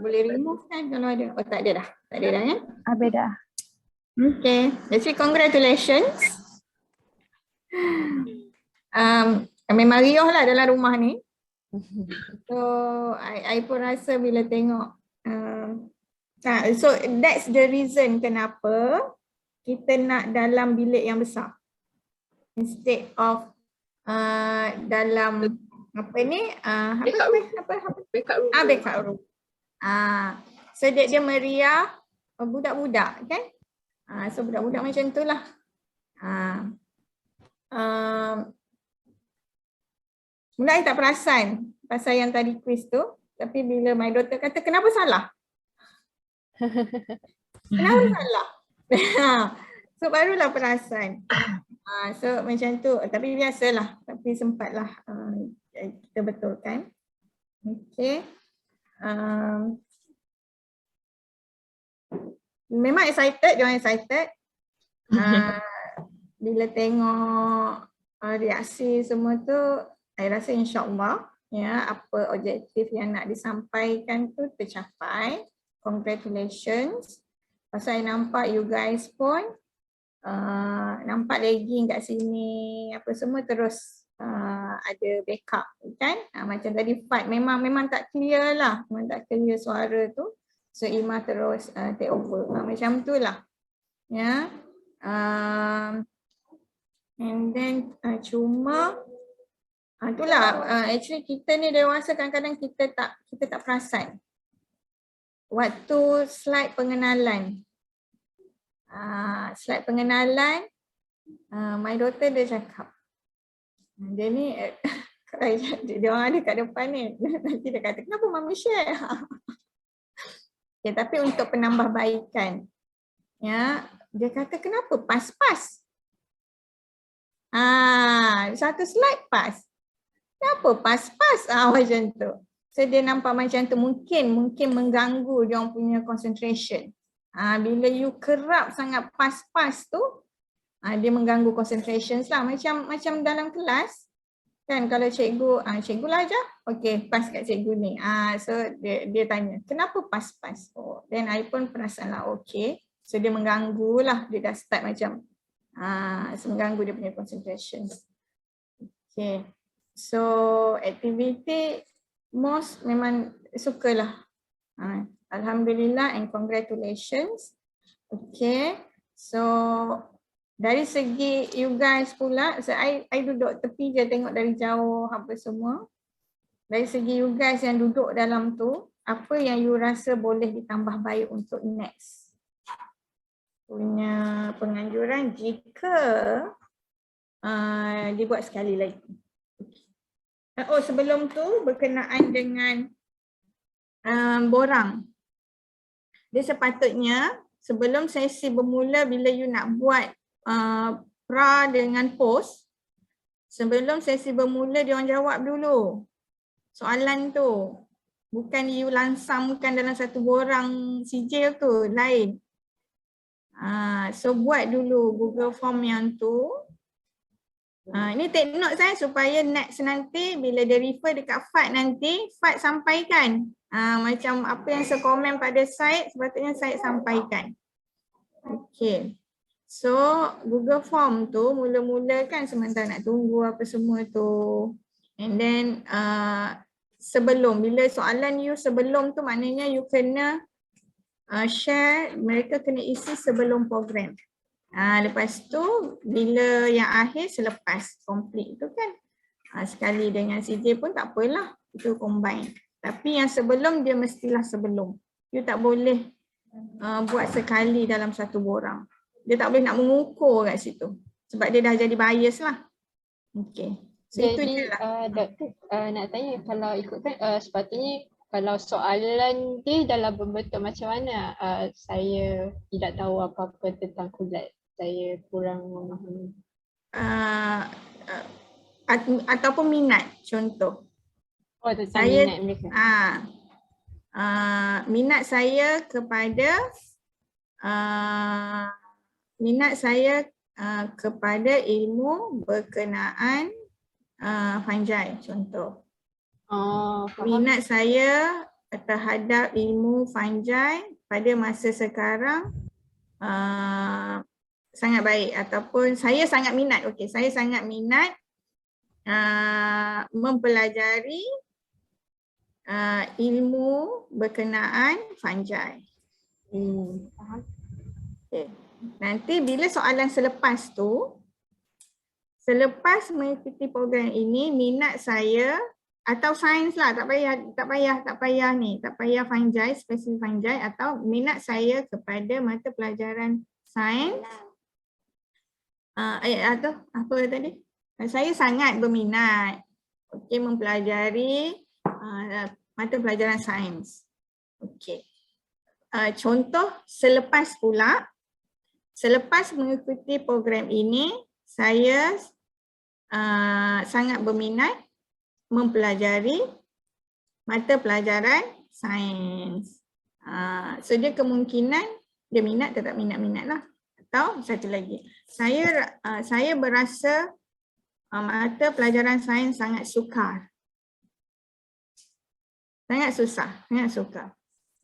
Boleh remove kan kalau ada. Oh tak ada dah. Tak ada dah kan? Habis dah. Okay. Jadi congratulations. Memang riuh lah dalam rumah ni. So I pun rasa bila tengok so that's the reason kenapa kita nak dalam bilik yang besar instead of dalam apa ni backup room. So dia meriah budak-budak kan. So budak-budak macam tu lah. Mula I tak perasan pasal yang tadi quiz tu, tapi bila my daughter kata kenapa salah? Kenapa salah? So barulah perasan. So macam tu, tapi biasalah, tapi sempatlah kita betulkan. Okay. Memang excited, diorang excited. Bila tengok reaksi semua tu, saya rasa insyaAllah ya, apa objektif yang nak disampaikan tu tercapai. Congratulations. Pasal saya nampak you guys pun nampak lagging kat sini, apa semua terus ada backup kan. Macam tadi fight memang tak clear lah, memang tak clear suara tu. So Ima terus take over. Macam tu lah. Ya. And then cuma itulah actually kita ni dewasa kadang-kadang kita tak perasan. Waktu slide pengenalan. Slide pengenalan, my daughter dia cakap. Dia ni dia orang ada kat depan ni. Nanti dia kata, kenapa mami share? Okay, tapi untuk penambahbaikan, ya, dia kata kenapa pas-pas? Satu slide pas. Kenapa pas-pas? Macam tu. So dia nampak macam tu mungkin mengganggu dia orang punya concentration. Bila you kerap sangat pas-pas tu, dia mengganggu concentration lah. Macam dalam kelas, kan kalau cikgu lah aja, okay, pas kat cikgu ni. So dia tanya, kenapa pas-pas? Oh, then I pun perasan lah, okay. So dia mengganggu lah, dia dah start macam, mengganggu dia punya concentration. Okay. So activity most memang sukalah. Alhamdulillah and congratulations. Okay. So dari segi you guys pula, so I duduk tepi je tengok dari jauh apa semua. Dari segi you guys yang duduk dalam tu, apa yang you rasa boleh ditambah baik untuk next punya penganjuran jika dibuat sekali lagi. Oh sebelum tu berkenaan dengan borang. Dia sepatutnya sebelum sesi bermula bila you nak buat pra dengan post, sebelum sesi bermula dia orang jawab dulu soalan tu. Bukan you lansamkan dalam satu borang sijil tu, lain. So buat dulu Google Form yang tu. Ini take note saya supaya next nanti bila dia refer dekat Fad nanti, Fad sampaikan. Macam apa yang saya komen pada Syed, sepatutnya Syed sampaikan. Okay. So Google Form tu mula-mula kan sementara nak tunggu apa semua tu. And then sebelum, bila soalan you sebelum tu maknanya you kena share, mereka kena isi sebelum program. Lepas tu bila yang akhir selepas complete tu kan, sekali dengan CJ pun tak apalah, itu combine. Tapi yang sebelum dia mestilah sebelum. You tak boleh buat sekali dalam satu borang. Dia tak boleh nak mengukur kat situ. Sebab dia dah jadi bias lah. Okay. So jadi, itu je lah. Doktor nak tanya, kalau ikutkan sepatutnya kalau soalan dia dalam bentuk macam mana, saya tidak tahu apa-apa tentang kulat. Saya kurang memahami. Ataupun minat, contoh. Oh, tentang minat mereka. Minat saya kepada ilmu berkenaan fungi, contoh. Oh, faham. Minat saya terhadap ilmu fungi pada masa sekarang sangat baik, ataupun saya sangat minat. Okey, saya sangat minat mempelajari ilmu berkenaan fungi. Faham. Okay. Nanti bila soalan selepas tu, selepas mengikuti program ini, minat saya atau sains lah, tak payah fungi, spesifik fungi, atau minat saya kepada mata pelajaran sains. Atau apa tadi? Saya sangat berminat mempelajari mata pelajaran sains. Okey. Contoh selepas pula, selepas mengikuti program ini, saya sangat berminat mempelajari mata pelajaran sains. So dia kemungkinan dia minat tetap minat-minat lah. Atau satu lagi, saya berasa mata pelajaran sains sangat sukar. Sangat susah, sangat sukar.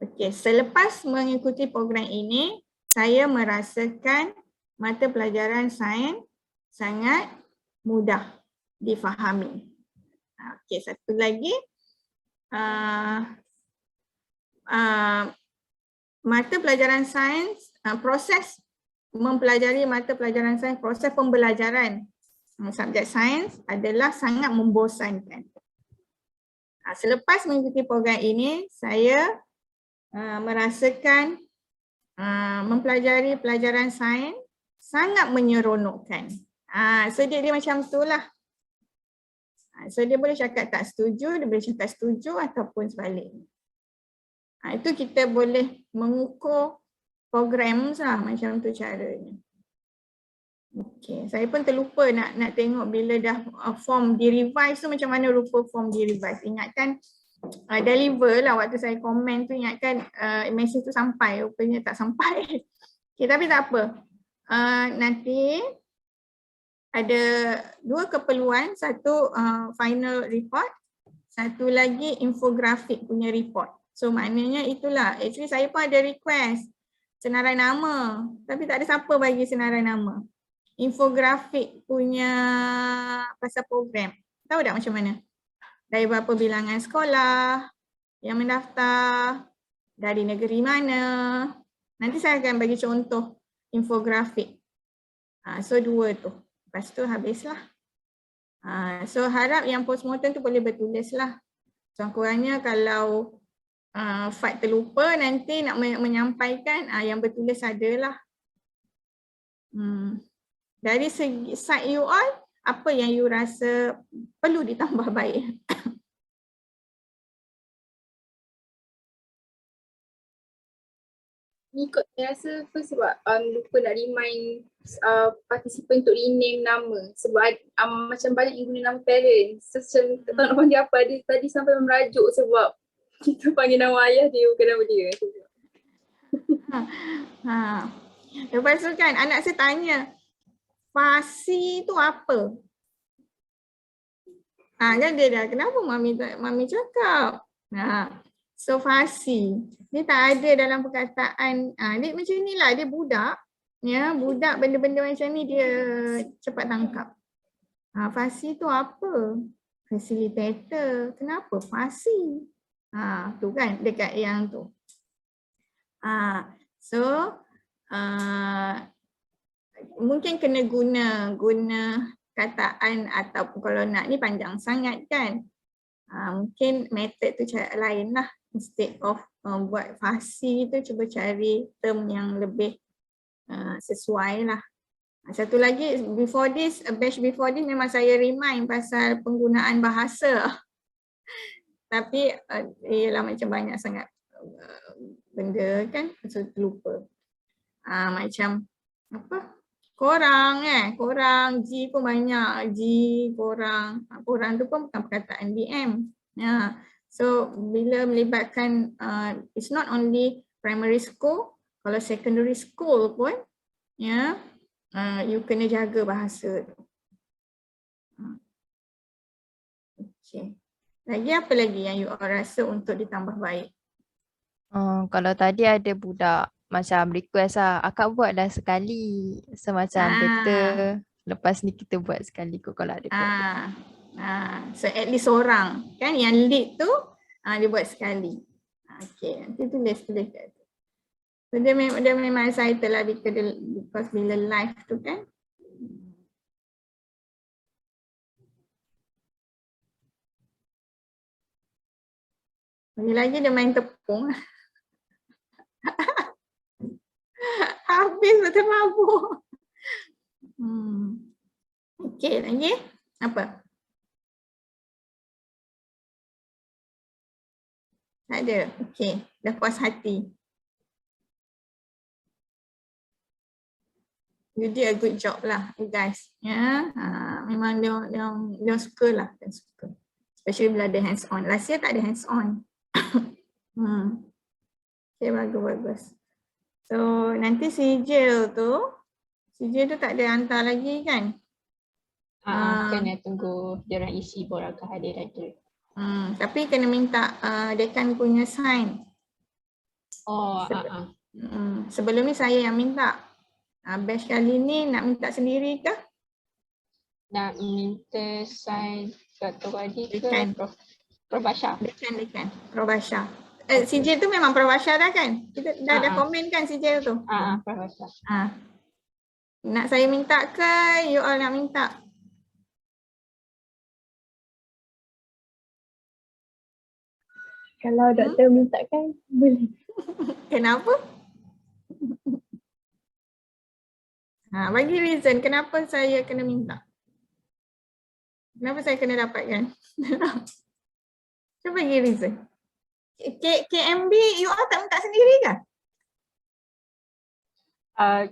Okey, selepas mengikuti program ini, saya merasakan mata pelajaran sains sangat mudah difahami. Okey, satu lagi, mata pelajaran sains, proses mempelajari mata pelajaran sains, proses pembelajaran subjek sains adalah sangat membosankan. Selepas mengikuti program ini, saya merasakan mempelajari pelajaran sains sangat menyeronokkan. So dia macam tu lah. So dia boleh cakap tak setuju, dia boleh cakap setuju ataupun sebaliknya. Itu kita boleh mengukur program lah, macam tu caranya. Okey, saya pun terlupa nak tengok bila dah form di-revise tu macam mana rupa form di-revise. Ingatkan deliver lah waktu saya komen tu, ingatkan mesej tu sampai, rupanya tak sampai. Okay, tapi tak apa. Nanti ada dua keperluan, satu final report, satu lagi infografik punya report. So maknanya itulah, actually saya pun ada request senarai nama, tapi tak ada siapa bagi senarai nama. Infografik punya pasal program, tahu tak macam mana? Dari berapa bilangan sekolah yang mendaftar, dari negeri mana. Nanti saya akan bagi contoh infografik. So dua tu, lepas tu habislah. So harap yang postmortem tu boleh bertulis lah. Kurang-kurangnya kalau Fat terlupa nanti nak menyampaikan, yang bertulis adalah. Dari segi side you all, apa yang you rasa perlu ditambah baik? Ni kot saya rasa first sebab lupa nak remind participant untuk rename nama. Sebab macam banyak yang guna nama parents. So macam tak tahu nak panggil apa, dia tadi sampai merajuk sebab kita panggil nama ayah dia bukan nama dia. Lepas tu kan anak saya tanya, Fasi tu apa? Kan dia dah, kenapa mami cakap? So Fasi, dia tak ada dalam perkataan, dia macam ni lah, dia budak. Ya, budak benda-benda macam ni dia cepat tangkap. Fasi tu apa? Facilitator. Kenapa Fasi? Tu kan dekat yang tu. So mungkin kena guna kataan, ataupun kalau nak ni panjang sangat kan. Mungkin method tu cara lain lah. Instead of buat fasi tu, cuba cari term yang lebih sesuai lah. Satu lagi, before this, batch before this memang saya remind pasal penggunaan bahasa. Tapi ialah macam banyak sangat benda kan, so terlupa. Macam apa? Korang korang, G pun banyak, G, korang. Korang tu pun bukan perkataan BM. So bila melibatkan, it's not only primary school, kalau secondary school pun, you kena jaga bahasa tu. Okay. Lagi apa lagi yang you all rasa untuk ditambah baik? Kalau tadi ada budak macam request lah, akak buat dah sekali. Semacam better lepas ni kita buat sekali kot kalau ada problem. So at least seorang kan yang lead tu dia buat sekali. Okay, nanti tulis kat tu. So dia memang excited lah because bila live tu kan. Lagi-lagi dia main tepung. Habis betul mabuk. Okay, lagi apa? Tak ada. Okay, dah puas hati. You did a good job lah, you guys. Ya, memang dia suka lah, dia suka. Especially bila ada hands on. Last year tak ada hands on. Okay, bagus. So nanti si Jill tu tak ada hantar lagi kan? Kena tunggu diorang isi baru akan hadir lagi. Tapi kena minta dekan punya sign. Sebelum ni saya yang minta. Batch kali ni nak minta sendiri ke? Nak minta sign Dr. Wadi ke Dekan. Prof Basha? Dekan. Prof Basha. Si Jill tu memang Prof Basha dah kan? Kita dah komen kan si Jill tu? Prof Basha. Nak saya minta ke you all nak minta? Kalau doktor minta kan boleh. Kenapa? Bagi reason kenapa saya kena minta. Kenapa saya kena dapatkan? Cuba bagi reason. KMB you all tak minta sendiri ke?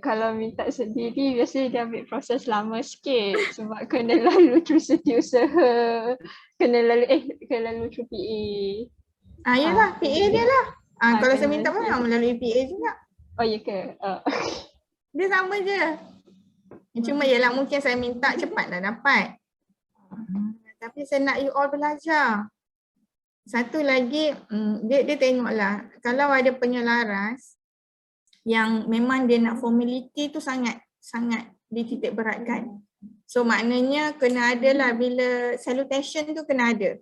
Kalau minta sendiri biasanya dia ambil proses lama sikit sebab kena lalu through setiausaha, kena lalu through PA. Yelah, PA dia lah. Kalau saya minta pun memang melalui PA juga. Oh ya ke? Dia sama je. Cuma yelah mungkin saya minta cepat dah dapat. Tapi saya nak you all belajar. Satu lagi, dia tengoklah kalau ada penyelaras yang memang dia nak formality tu sangat dititik beratkan. So maknanya kena ada lah bila salutation tu kena ada.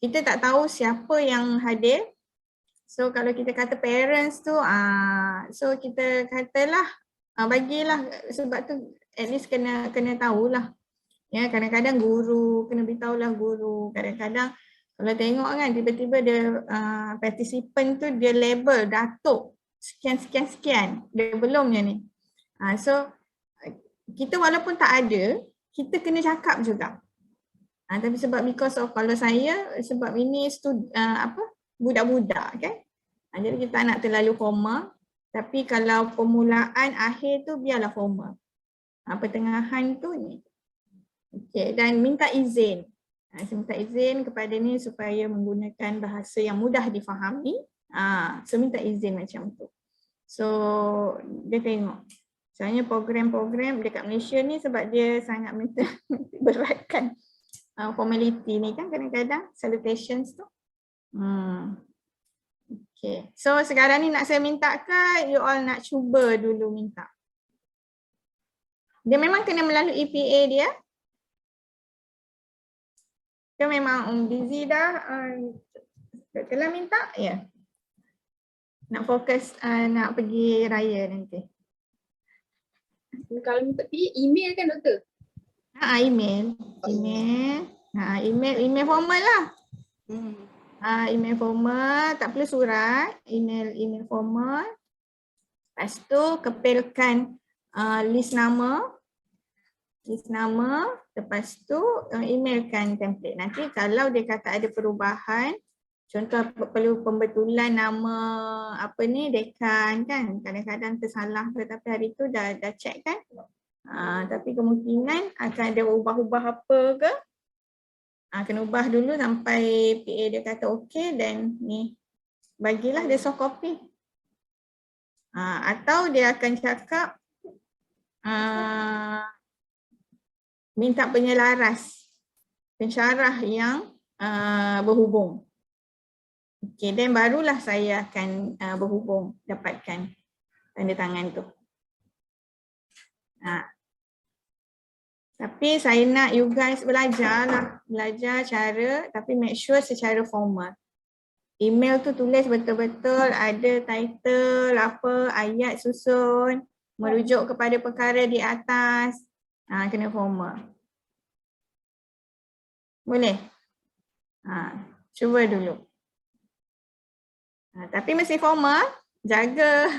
Kita tak tahu siapa yang hadir. So kalau kita kata parents tu, so kita katalah bagilah sebab tu at least kena tahulah. Ya, kadang-kadang guru kena beritahulah guru. Kadang-kadang kalau tengok kan tiba-tiba dia participant tu dia label datuk sekian. Dia belumnya ni. So kita walaupun tak ada, kita kena cakap juga. Tapi sebab because of kalau saya sebab ini budak-budak kan. Jadi kita tak nak terlalu formal. Tapi kalau permulaan akhir tu biarlah formal. Pertengahan tu ni. Okay, dan minta izin. Saya minta izin kepada ni supaya menggunakan bahasa yang mudah difahami. So minta izin macam tu. So dia tengok. Soalnya program-program dekat Malaysia ni sebab dia sangat beratkan formality ni kan kadang-kadang salutations tu. Okay. So sekarang ni nak saya minta ke you all nak cuba dulu minta? Dia memang kena melalui PA dia. Dia memang busy dah. Kalau minta, ya. Nak fokus nak pergi raya nanti. Kalau minta PA, email kan doktor? Email. Email formal lah. Email formal, tak perlu surat. Email formal. Lepas tu kepilkan list nama. Lepas tu emailkan template. Nanti kalau dia kata ada perubahan, contoh perlu pembetulan nama dekan kan, kadang-kadang tersalah tetapi hari tu dah check kan. Tapi kemungkinan akan ada ubah-ubah apa ke, kena ubah dulu sampai PA dia kata okey, dan ni bagilah dia soft copy. Atau dia akan cakap minta penyelaras, pensyarah yang berhubung. Okey, dan barulah saya akan berhubung dapatkan tanda tangan tu. Tapi saya nak you guys belajar cara, tapi make sure secara formal. Email tu tulis betul-betul ada title, apa, ayat susun, merujuk kepada perkara di atas. Kena formal. Boleh? Cuba dulu. Tapi mesti formal, jaga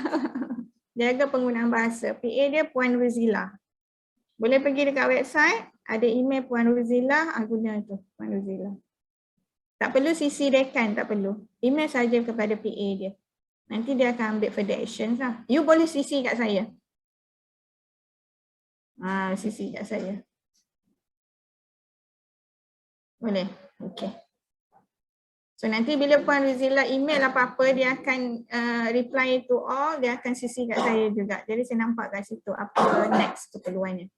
jaga penggunaan bahasa. PA dia Puan Ruzila. Boleh pergi dekat website, ada email Puan Ruzila, guna tu Puan Ruzila. Tak perlu CC dekan, tak perlu. Email saja kepada PA dia. Nanti dia akan ambil further actions lah. You boleh CC kat saya. CC kat saya. Boleh? Okay. So nanti bila Puan Ruzila email apa-apa, dia akan reply to all, dia akan CC kat saya juga. Jadi saya nampak kat situ apa next keperluannya.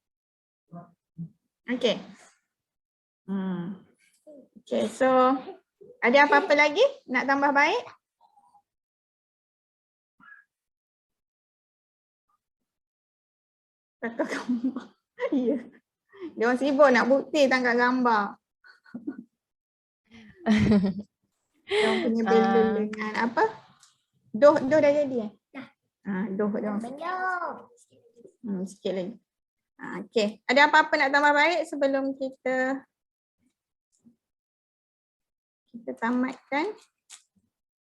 Okay. Okay, so ada apa-apa lagi nak tambah baik? Tangkap gambar. Ya. Dia orang sibuk nak bukti tangkap gambar. Dia orang punya balloon dengan apa? Doh dah jadi Dah. Doh dia orang. Sikit lagi. Okay. Ada apa-apa nak tambah baik sebelum kita tamatkan?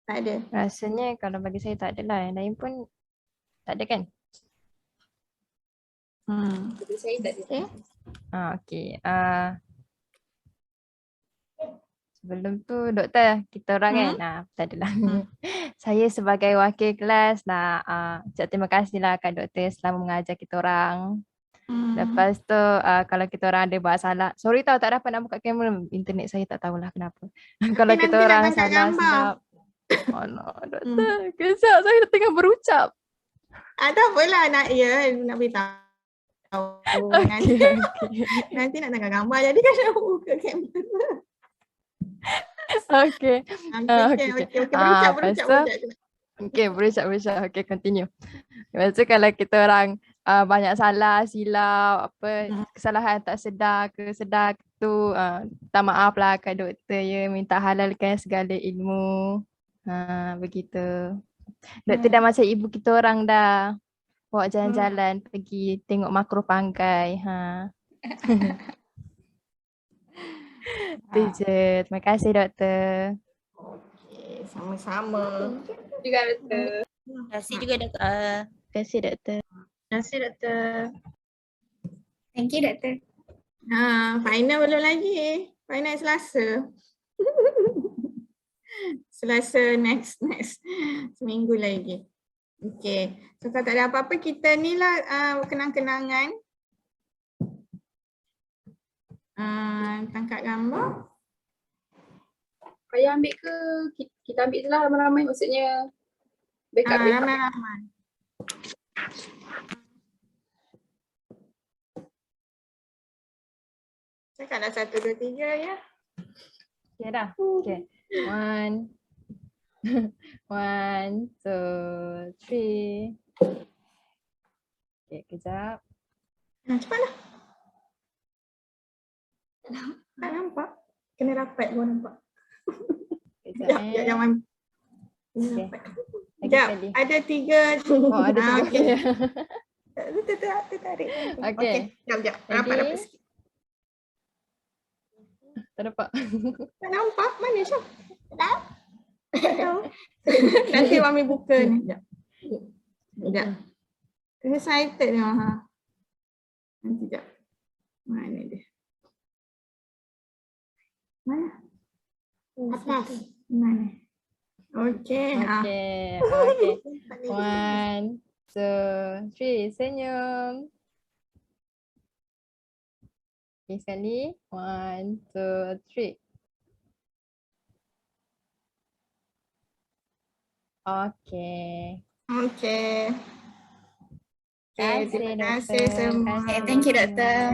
Tak ada. Rasanya kalau bagi saya tak ada lah. Yang lain pun tak ada kan? Bagi saya tak ada. Okay. Sebelum tu doktor, kita orang kan, tak adalah. Saya sebagai wakil kelas nak ucap terima kasih lah kat doktor selama mengajar kita orang. Lepas tu kalau kita orang ada buat salah, sorry tau tak dapat nak buka kamera, internet saya tak tahulah kenapa. Kalau kita orang salah silap. Oh no, doktor, kejap saya tengah berucap. Tak apalah nak beritahu. Nanti nak tengok gambar jadi kan nak buka kamera. Okay. Berucap. Okay, continue. Lepas tu kalau kita orang banyak salah, silap, kesalahan tak sedar tu, minta maaf lah kat doktor ya, minta halalkan segala ilmu. Begitu. Doktor dah macam ibu kita orang dah. Bawa jalan-jalan pergi tengok makro panggai. Tu je. Terima kasih doktor. Okay, sama-sama. Juga doktor. Terima kasih juga doktor. Terima kasih doktor. Terima kasih doktor. Thank you doktor. Final belum lagi. Final Selasa. Selasa next seminggu lagi. Okay. So kalau tak ada apa-apa, kita ni lah kenang-kenangan. Tangkap gambar. Ayah ambil ke? Kita ambil je lah ramai-ramai, maksudnya backup. Ramai-ramai. Cakap dah 1, 2, 3 ya. Okay dah. Okay. 1, 2, 3. Okay, kejap. Cepatlah. Tak nampak. Kena rapat baru nampak. Kejap. Jangan. Okay. Sekejap. Ada 3. Oh, ada 3. Okay. Tertarik. Okay. Sekejap. Rapat sikit. Tak nampak. Tak nampak. Mana Syah? Tak tahu. Nanti Mami buka ni. Sekejap. Excited ni. Nanti sekejap. Mana dia? Mana? Atas. Mana? Okay. Okay. 1, 2, 3. Senyum. Okay, sekali. 1, 2, 3. Okay. Okay. Terima kasih semua. Thank you doktor.